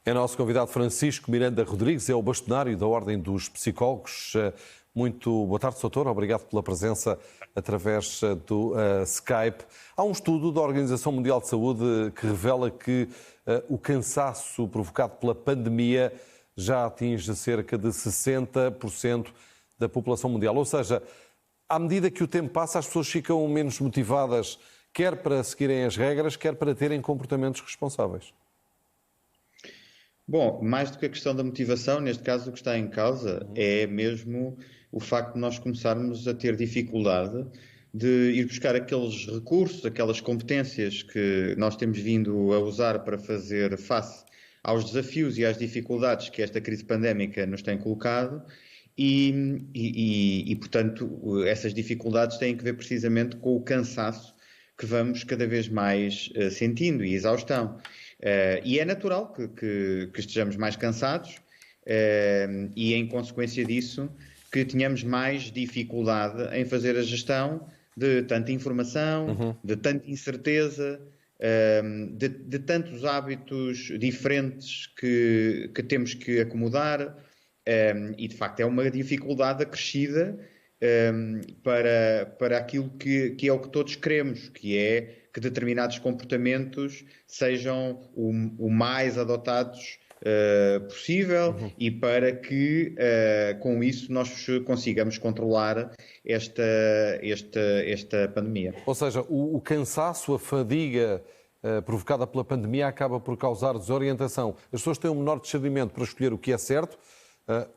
É nosso convidado Francisco Miranda Rodrigues, é o bastonário da Ordem dos Psicólogos. Muito boa tarde, doutor. Obrigado pela presença através do Skype. Há um estudo da Organização Mundial de Saúde que revela que o cansaço provocado pela pandemia já atinge cerca de 60% da população mundial. Ou seja, à medida que o tempo passa, as pessoas ficam menos motivadas, quer para seguirem as regras, quer para terem comportamentos responsáveis. Bom, mais do que a questão da motivação, neste caso o que está em causa é mesmo o facto de nós começarmos a ter dificuldade de ir buscar aqueles recursos, aquelas competências que nós temos vindo a usar para fazer face aos desafios e às dificuldades que esta crise pandémica nos tem colocado portanto, essas dificuldades têm que ver precisamente com o cansaço que vamos cada vez mais sentindo e exaustão. E é natural que estejamos mais cansados e, em consequência disso, que tenhamos mais dificuldade em fazer a gestão de tanta informação, de tanta incerteza, de tantos hábitos diferentes que temos que acomodar. E, de facto, é uma dificuldade acrescida para aquilo que é o que todos queremos, que é que determinados comportamentos sejam o mais adotados possível e para que, com isso, nós consigamos controlar esta pandemia. Ou seja, o cansaço, a fadiga provocada pela pandemia acaba por causar desorientação. As pessoas têm um menor discernimento para escolher o que é certo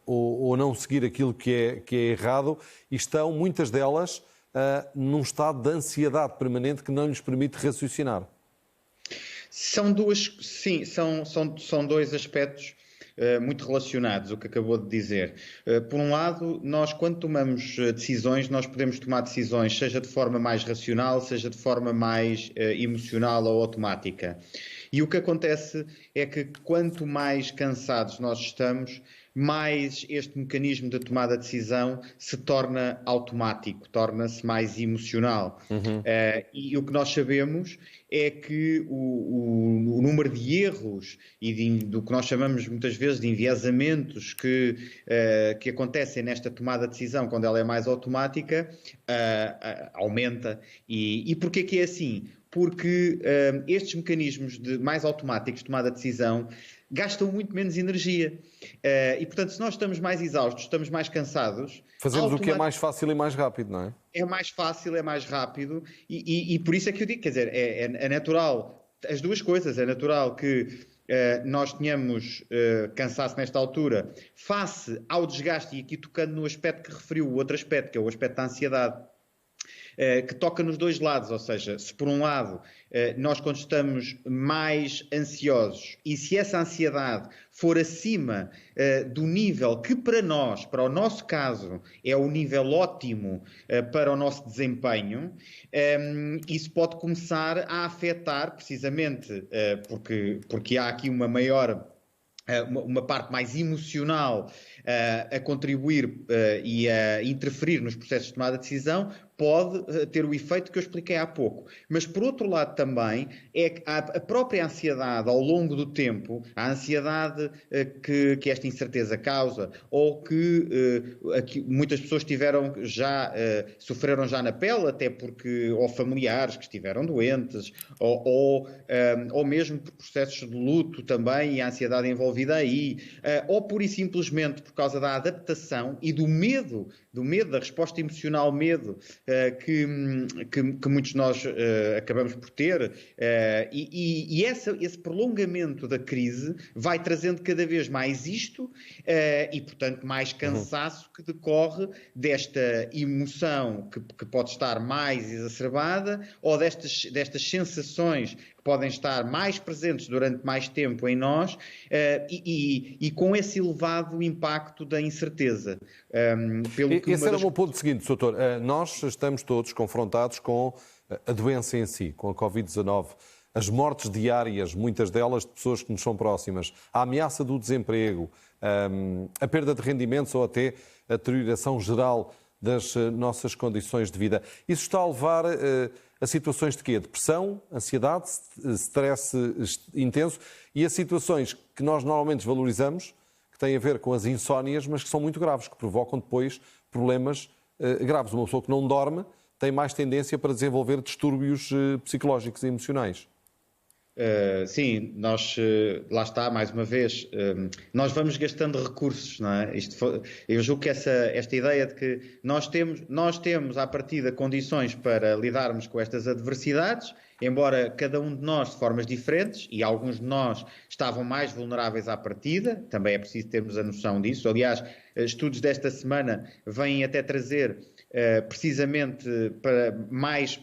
ou não seguir aquilo que é errado e estão, muitas delas, num estado de ansiedade permanente que não lhes permite raciocinar. São dois aspectos muito relacionados, o que acabou de dizer. Por um lado, nós quando tomamos decisões, nós podemos tomar decisões seja de forma mais racional, seja de forma mais emocional ou automática. E o que acontece é que quanto mais cansados nós estamos, mais este mecanismo de tomada de decisão se torna automático, torna-se mais emocional. E o que nós sabemos é que o número de erros e do que nós chamamos muitas vezes de enviesamentos que acontecem nesta tomada de decisão quando ela é mais automática aumenta. E porquê que é assim? Porque estes mecanismos mais automáticos de tomada de decisão gastam muito menos energia. E, portanto, se nós estamos mais exaustos, estamos mais cansados... Fazemos o que é mais fácil e mais rápido, não é? É mais fácil, é mais rápido e por isso é que eu digo, quer dizer, é natural, as duas coisas, é natural que nós tenhamos cansaço nesta altura face ao desgaste, e aqui tocando no aspecto que referiu, o outro aspecto, que é o aspecto da ansiedade, que toca nos dois lados, ou seja, se por um lado nós quando estamos mais ansiosos e se essa ansiedade for acima do nível que para nós, para o nosso caso, é o nível ótimo para o nosso desempenho, isso pode começar a afetar precisamente porque há aqui uma parte mais emocional a contribuir e a interferir nos processos de tomada de decisão, pode ter o efeito que eu expliquei há pouco. Mas, por outro lado, também é que a própria ansiedade ao longo do tempo, a ansiedade que esta incerteza causa, ou que muitas pessoas sofreram já na pele, até porque, ou familiares que estiveram doentes, ou mesmo por processos de luto também, e a ansiedade envolvida aí, ou pura e simplesmente por causa da adaptação e do medo, da resposta emocional medo que muitos de nós acabamos por ter, esse prolongamento da crise vai trazendo cada vez mais isto e, portanto, mais cansaço que decorre desta emoção que pode estar mais exacerbada ou destas sensações que podem estar mais presentes durante mais tempo em nós e com esse elevado impacto da incerteza. Esse era o meu ponto seguinte, doutor. Nós estamos todos confrontados com a doença em si, com a Covid-19. As mortes diárias, muitas delas de pessoas que nos são próximas, a ameaça do desemprego, a perda de rendimentos ou até a deterioração geral das nossas condições de vida. Isso está a levar a situações de quê? Depressão, ansiedade, stress intenso e a situações que nós normalmente valorizamos, que têm a ver com as insónias, mas que são muito graves, que provocam depois problemas graves. Uma pessoa que não dorme tem mais tendência para desenvolver distúrbios psicológicos e emocionais. Sim, nós, lá está, mais uma vez, nós vamos gastando recursos, não é? Eu julgo que esta ideia de que nós temos à partida condições para lidarmos com estas adversidades, embora cada um de nós de formas diferentes, e alguns de nós estavam mais vulneráveis à partida, também é preciso termos a noção disso. Aliás, estudos desta semana vêm até trazer precisamente para mais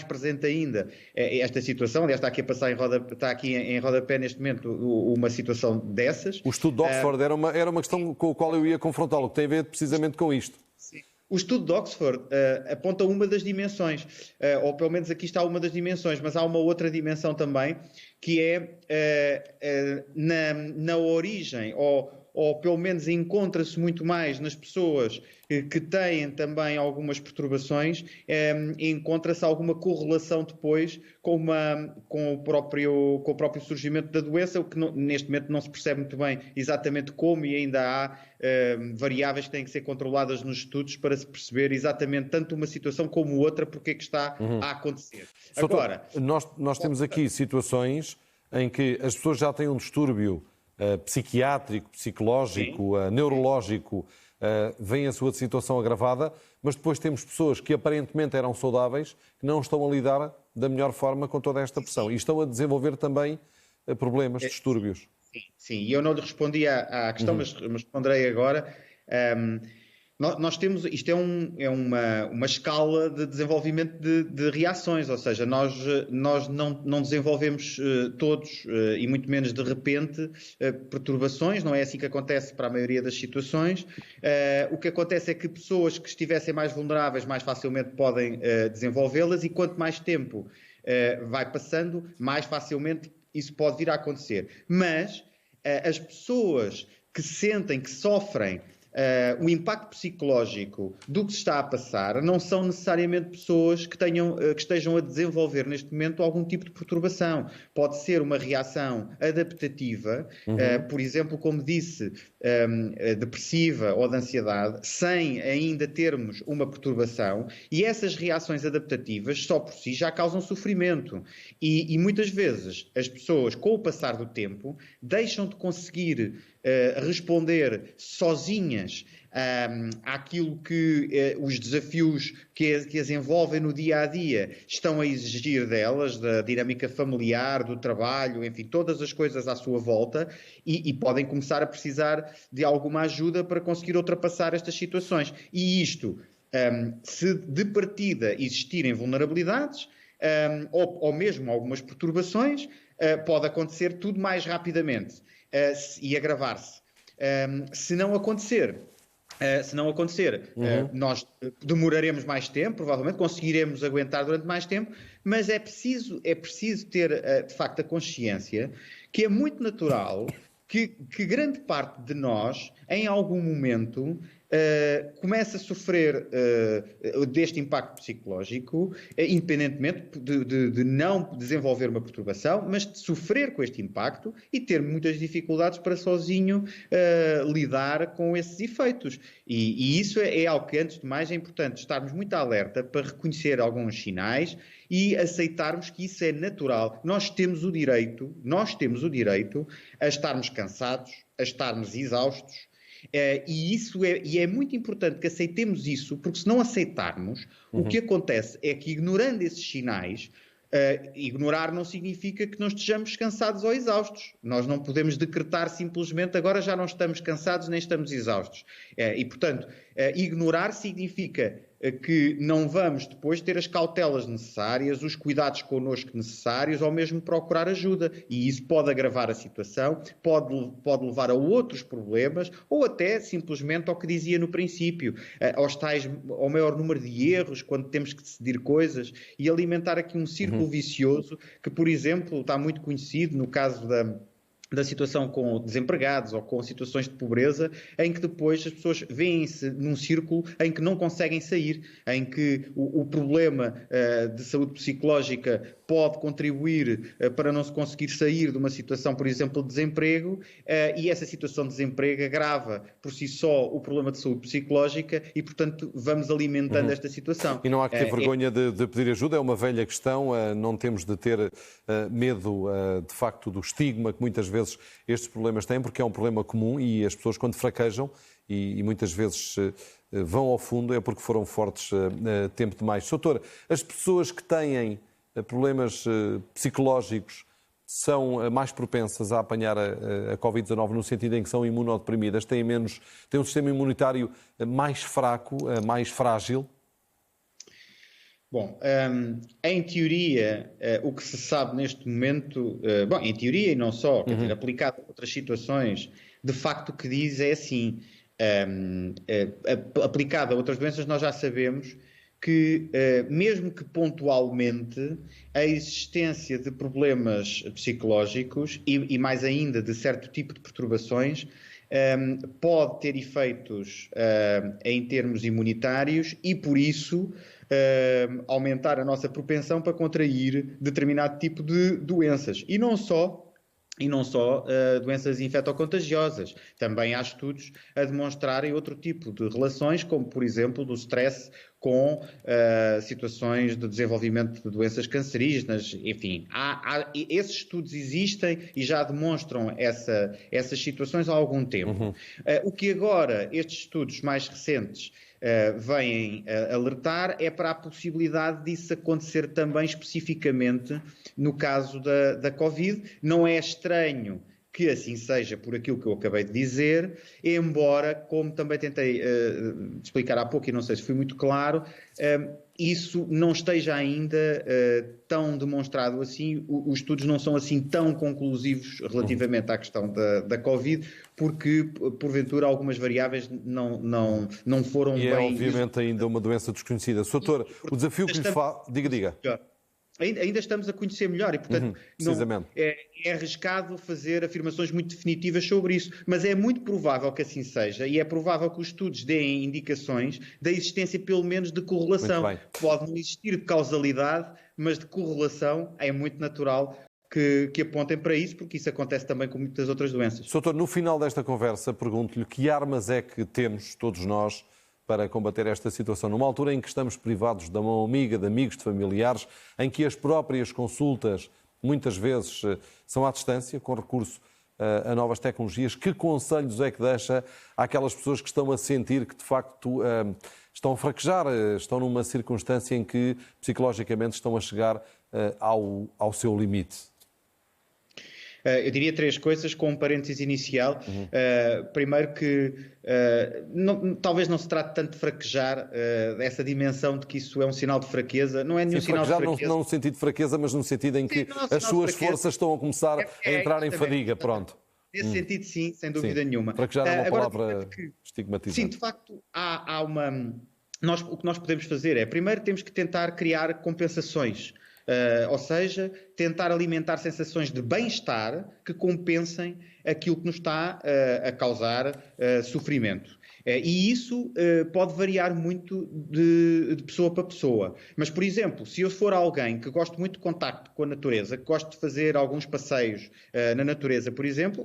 presente ainda esta situação. Aliás, está aqui em rodapé neste momento uma situação dessas. O estudo de Oxford era uma questão com a qual eu ia confrontá-lo, que tem a ver precisamente com isto. Sim. O estudo de Oxford aponta uma das dimensões, ou pelo menos aqui está uma das dimensões, mas há uma outra dimensão também, que é na origem, ou pelo menos encontra-se muito mais nas pessoas que têm também algumas perturbações, encontra-se alguma correlação depois com o próprio surgimento da doença, o que neste momento não se percebe muito bem exatamente como, e ainda há variáveis que têm que ser controladas nos estudos para se perceber exatamente tanto uma situação como outra, porque é que está a acontecer. Agora, nós temos aqui situações em que as pessoas já têm um distúrbio psiquiátrico, psicológico, neurológico, vem a sua situação agravada, mas depois temos pessoas que aparentemente eram saudáveis, que não estão a lidar da melhor forma com toda esta pressão e estão a desenvolver também problemas, distúrbios. Sim, e eu não lhe respondi à questão, mas responderei agora. Nós temos, isto é uma escala de desenvolvimento de reações, ou seja, nós não desenvolvemos todos, e muito menos de repente, perturbações, não é assim que acontece para a maioria das situações. O que acontece é que pessoas que estivessem mais vulneráveis mais facilmente podem desenvolvê-las, e quanto mais tempo vai passando, mais facilmente isso pode vir a acontecer. Mas as pessoas que sentem, que sofrem o impacto psicológico do que se está a passar, não são necessariamente pessoas que estejam a desenvolver neste momento algum tipo de perturbação. Pode ser uma reação adaptativa, por exemplo, como disse, depressiva ou de ansiedade, sem ainda termos uma perturbação, e essas reações adaptativas só por si já causam sofrimento. E muitas vezes as pessoas, com o passar do tempo, deixam de conseguir responder sozinhas àquilo que os desafios que as envolvem no dia-a-dia estão a exigir delas, da dinâmica familiar, do trabalho, enfim, todas as coisas à sua volta, e podem começar a precisar de alguma ajuda para conseguir ultrapassar estas situações. E isto, se de partida existirem vulnerabilidades, ou mesmo algumas perturbações, pode acontecer tudo mais rapidamente e agravar-se. Se não acontecer, nós demoraremos mais tempo, provavelmente conseguiremos aguentar durante mais tempo, mas é preciso ter, de facto, a consciência que é muito natural que grande parte de nós, em algum momento, começa a sofrer deste impacto psicológico, independentemente de não desenvolver uma perturbação, mas de sofrer com este impacto e ter muitas dificuldades para sozinho lidar com esses efeitos. E isso é algo que, antes de mais, é importante estarmos muito alerta para reconhecer alguns sinais e aceitarmos que isso é natural. Nós temos o direito a estarmos cansados, a estarmos exaustos, e é muito importante que aceitemos isso, porque se não aceitarmos, o que acontece é que, ignorando esses sinais, ignorar não significa que não estejamos cansados ou exaustos. Nós não podemos decretar simplesmente agora já não estamos cansados nem estamos exaustos. E, portanto, ignorar significa que não vamos depois ter as cautelas necessárias, os cuidados connosco necessários, ou mesmo procurar ajuda. E isso pode agravar a situação, pode levar a outros problemas, ou até simplesmente ao que dizia no princípio, ao maior número de erros quando temos que decidir coisas, e alimentar aqui um círculo vicioso que, por exemplo, está muito conhecido no caso da situação com desempregados ou com situações de pobreza, em que depois as pessoas veem-se num círculo em que não conseguem sair, em que o problema de saúde psicológica pode contribuir para não se conseguir sair de uma situação, por exemplo, de desemprego, e essa situação de desemprego agrava por si só o problema de saúde psicológica e, portanto, vamos alimentando esta situação. E não há que ter vergonha de pedir ajuda, é uma velha questão, não temos de ter medo, de facto, do estigma que muitas vezes estes problemas têm, porque é um problema comum e as pessoas, quando fraquejam e muitas vezes vão ao fundo, é porque foram fortes tempo demais. Doutor, as pessoas que têm problemas psicológicos são mais propensas a apanhar a Covid-19 no sentido em que são imunodeprimidas, têm um sistema imunitário mais fraco, mais frágil? Bom, em teoria, o que se sabe neste momento, bom, em teoria e não só, quer dizer, aplicado a outras situações, de facto o que diz é assim, aplicado a outras doenças, nós já sabemos que, mesmo que pontualmente, a existência de problemas psicológicos e mais ainda de certo tipo de perturbações pode ter efeitos em termos imunitários e, por isso, aumentar a nossa propensão para contrair determinado tipo de doenças. E não só doenças infectocontagiosas. Também há estudos a demonstrarem outro tipo de relações, como, por exemplo, do stress com situações de desenvolvimento de doenças cancerígenas. Enfim, esses estudos existem e já demonstram essas situações há algum tempo. O que agora estes estudos mais recentes vêm alertar é para a possibilidade disso acontecer também especificamente no caso da Covid. Não é estranho que assim seja por aquilo que eu acabei de dizer, embora, como também tentei explicar há pouco e não sei se fui muito claro, isso não esteja ainda tão demonstrado assim, os estudos não são assim tão conclusivos relativamente à questão da Covid, porque, porventura, algumas variáveis não foram bem... E é, obviamente, ainda uma doença desconhecida. Doutor, o desafio que lhe faz... Diga. Ainda estamos a conhecer melhor e, portanto, é arriscado fazer afirmações muito definitivas sobre isso, mas é muito provável que assim seja e é provável que os estudos deem indicações da existência, pelo menos, de correlação. Pode não existir de causalidade, mas de correlação é muito natural que apontem para isso, porque isso acontece também com muitas outras doenças. Doutor, no final desta conversa, pergunto-lhe que armas é que temos, todos nós, para combater esta situação, numa altura em que estamos privados da mão amiga, de amigos, de familiares, em que as próprias consultas, muitas vezes, são à distância, com recurso a novas tecnologias. Que conselhos é que deixa àquelas pessoas que estão a sentir que, de facto, estão a fraquejar, estão numa circunstância em que, psicologicamente, estão a chegar ao seu limite? Eu diria três coisas, com um parênteses inicial. Primeiro que talvez não se trate tanto de fraquejar, essa dimensão de que isso é um sinal de fraqueza. Não é nenhum sinal de fraqueza. Não no sentido de fraqueza, mas no sentido em que as suas forças estão a começar a entrar em fadiga. Pronto. Nesse sentido, sim, sem dúvida nenhuma. Fraquejar é uma palavra estigmatizante. Sim, de facto, há uma... o que nós podemos fazer é, primeiro, temos que tentar criar compensações. Ou seja, tentar alimentar sensações de bem-estar que compensem aquilo que nos está a causar sofrimento. E isso pode variar muito de pessoa para pessoa. Mas, por exemplo, se eu for alguém que gosto muito de contacto com a natureza, que gosto de fazer alguns passeios na natureza, por exemplo,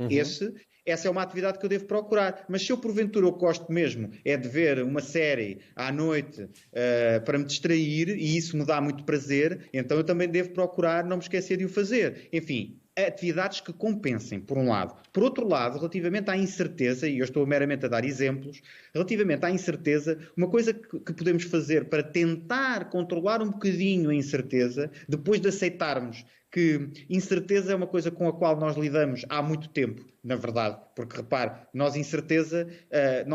essa é uma atividade que eu devo procurar. Mas se eu, porventura, o que gosto mesmo é de ver uma série à noite para me distrair, e isso me dá muito prazer, então eu também devo procurar não me esquecer de o fazer. Enfim, atividades que compensem, por um lado. Por outro lado, relativamente à incerteza, e eu estou meramente a dar exemplos, relativamente à incerteza, uma coisa que podemos fazer para tentar controlar um bocadinho a incerteza, depois de aceitarmos que incerteza é uma coisa com a qual nós lidamos há muito tempo, na verdade, porque repare, nós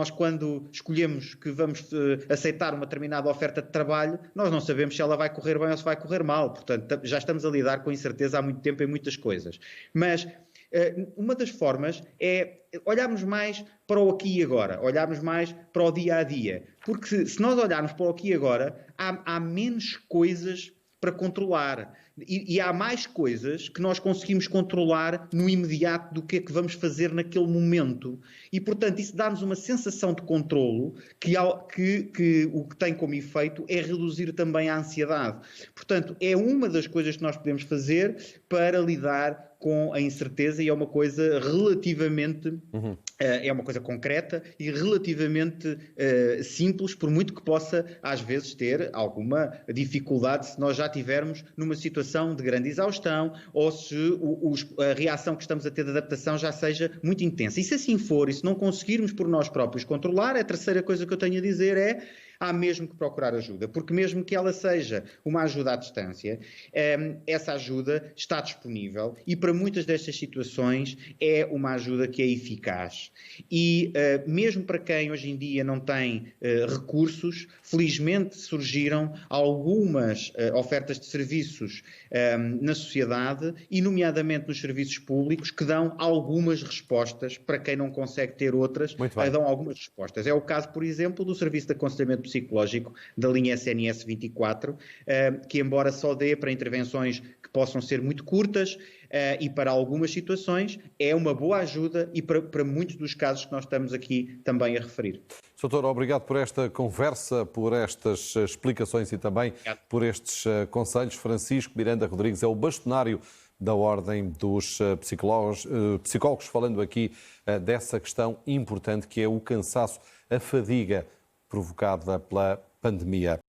quando escolhemos que vamos aceitar uma determinada oferta de trabalho, nós não sabemos se ela vai correr bem ou se vai correr mal, portanto já estamos a lidar com a incerteza há muito tempo em muitas coisas. Mas uma das formas é olharmos mais para o aqui e agora, olharmos mais para o dia a dia, porque se nós olharmos para o aqui e agora, há menos coisas para controlar. E há mais coisas que nós conseguimos controlar no imediato do que é que vamos fazer naquele momento. E, portanto, isso dá-nos uma sensação de controlo que o que tem como efeito é reduzir também a ansiedade. Portanto, é uma das coisas que nós podemos fazer para lidar com a incerteza e é uma coisa relativamente, é uma coisa concreta e relativamente simples, por muito que possa às vezes ter alguma dificuldade se nós já estivermos numa situação de grande exaustão ou se a reação que estamos a ter de adaptação já seja muito intensa. E se assim for, e se não conseguirmos por nós próprios controlar, a terceira coisa que eu tenho a dizer é: há mesmo que procurar ajuda, porque mesmo que ela seja uma ajuda à distância, essa ajuda está disponível e para muitas destas situações é uma ajuda que é eficaz. E mesmo para quem hoje em dia não tem recursos, felizmente surgiram algumas ofertas de serviços na sociedade e nomeadamente nos serviços públicos que dão algumas respostas para quem não consegue ter outras, dão algumas respostas. É o caso, por exemplo, do Serviço de Aconselhamento Psicológico da linha SNS 24, que embora só dê para intervenções que possam ser muito curtas e para algumas situações, é uma boa ajuda e para muitos dos casos que nós estamos aqui também a referir. Doutor, obrigado por esta conversa, por estas explicações e também por estes conselhos. Francisco Miranda Rodrigues é o bastonário da Ordem dos Psicólogos, falando aqui dessa questão importante que é o cansaço, a fadiga provocada pela pandemia.